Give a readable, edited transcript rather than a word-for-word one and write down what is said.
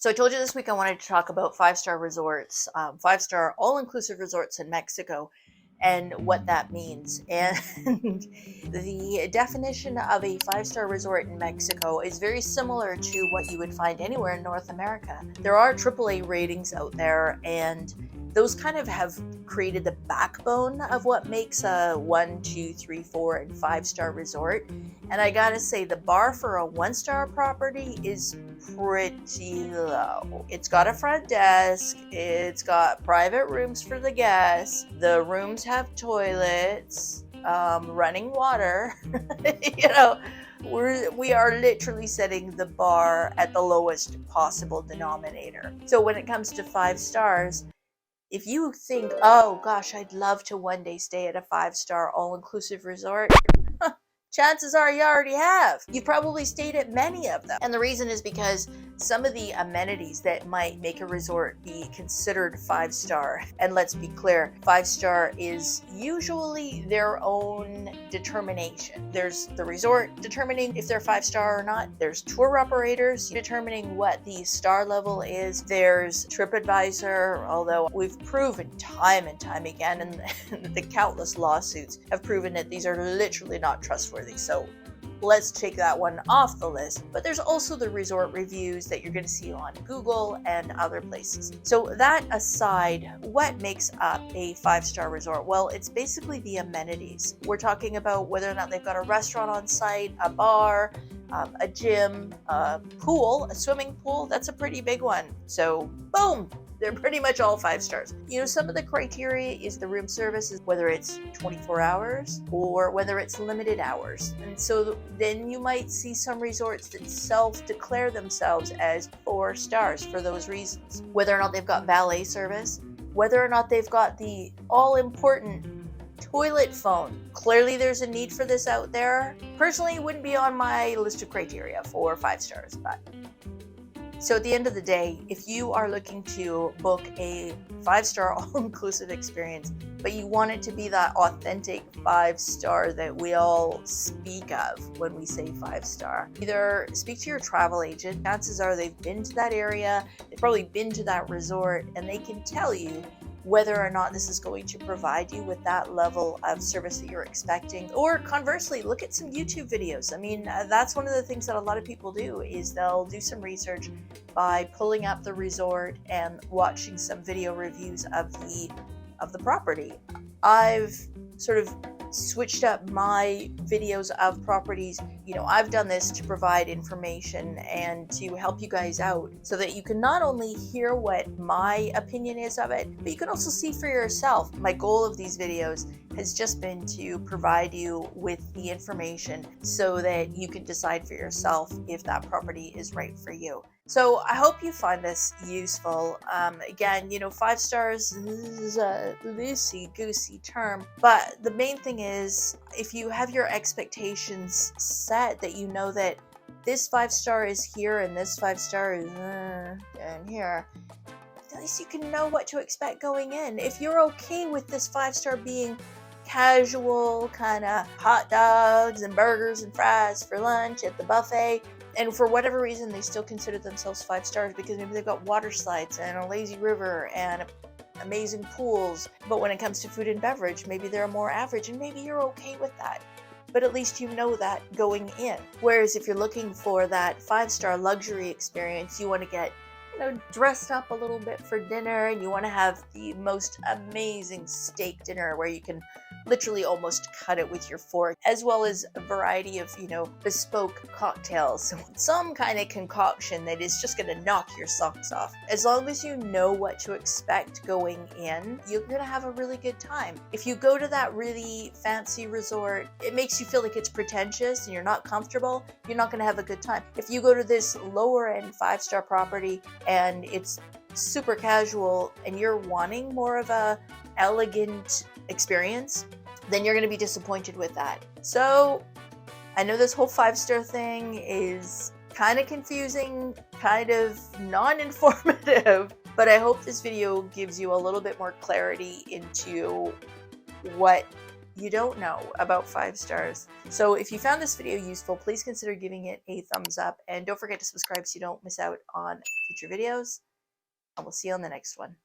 So I told you this week I wanted to talk about five-star resorts, five-star all-inclusive resorts in Mexico, and what that means. And the definition of a five-star resort in Mexico is very similar to what you would find anywhere in North America. There are AAA ratings out there, and those kind of have created the backbone of what makes a 1, 2, 3, 4, and 5-star resort. And I gotta say, the bar for a 1-star property is pretty low. It's got a front desk, it's got private rooms for the guests, the rooms have toilets, running water. We are literally setting the bar at the lowest possible denominator. So when it comes to 5 stars, if you think, oh gosh, I'd love to one day stay at a 5-star all-inclusive resort, chances are you already have. You've probably stayed at many of them. And the reason is because some of the amenities that might make a resort be considered 5-star, and let's be clear, 5-star is usually their own determination. There's the resort determining if they're 5-star or not. There's tour operators determining what the star level is. There's TripAdvisor, although we've proven time and time again, and the countless lawsuits have proven that these are literally not trustworthy. So let's take that one off the list. But there's also the resort reviews that you're going to see on Google and other places. So that aside, what makes up a 5-star resort? Well, it's basically the amenities. We're talking about whether or not they've got a restaurant on site, a bar, a gym, a pool, a swimming pool. That's a pretty big one. So boom, they're pretty much all 5 stars. Some of the criteria is the room service, whether it's 24 hours or whether it's limited hours. And so then you might see some resorts that self-declare themselves as 4 stars for those reasons. Whether or not they've got valet service, whether or not they've got the all-important toilet phone. Clearly there's a need for this out there. Personally, it wouldn't be on my list of criteria for 5 stars, but so at the end of the day, if you are looking to book a 5-star all-inclusive experience, but you want it to be that authentic 5-star that we all speak of when we say 5-star, either speak to your travel agent. Chances are they've been to that area, they've probably been to that resort, and they can tell you whether or not this is going to provide you with that level of service that you're expecting. Or conversely, look at some YouTube videos. I mean, that's one of the things that a lot of people do, is they'll do some research by pulling up the resort and watching some video reviews of the property. I've sort of switched up my videos of properties. I've done this to provide information and to help you guys out so that you can not only hear what my opinion is of it, but you can also see for yourself. My goal of these videos has just been to provide you with the information so that you can decide for yourself if that property is right for you. So I hope you find this useful. Again, 5 stars is a loosey-goosey term, but the main thing is, if you have your expectations set, that you know that this 5-star is here and this 5-star is down here, at least you can know what to expect going in. If you're okay with this 5-star being casual, kind of hot dogs and burgers and fries for lunch at the buffet, and for whatever reason they still consider themselves 5 stars because maybe they've got water slides and a lazy river and amazing pools, but when it comes to food and beverage, maybe they're more average, and maybe you're okay with that. But at least you know that going in. Whereas if you're looking for that 5-star luxury experience, you want to get dressed up a little bit for dinner, and you want to have the most amazing steak dinner where you can literally almost cut it with your fork, as well as a variety of, bespoke cocktails. Some kind of concoction that is just going to knock your socks off. As long as you know what to expect going in, you're going to have a really good time. If you go to that really fancy resort, it makes you feel like it's pretentious and you're not comfortable, you're not going to have a good time. If you go to this lower end 5-star property and it's super casual and you're wanting more of a elegant experience, then you're going to be disappointed with that. So I know this whole 5-star thing is kind of confusing, kind of non-informative, but I hope this video gives you a little bit more clarity into what you don't know about 5 stars. So if you found this video useful, please consider giving it a thumbs up, and don't forget to subscribe so you don't miss out on future videos. And we'll see you on the next one.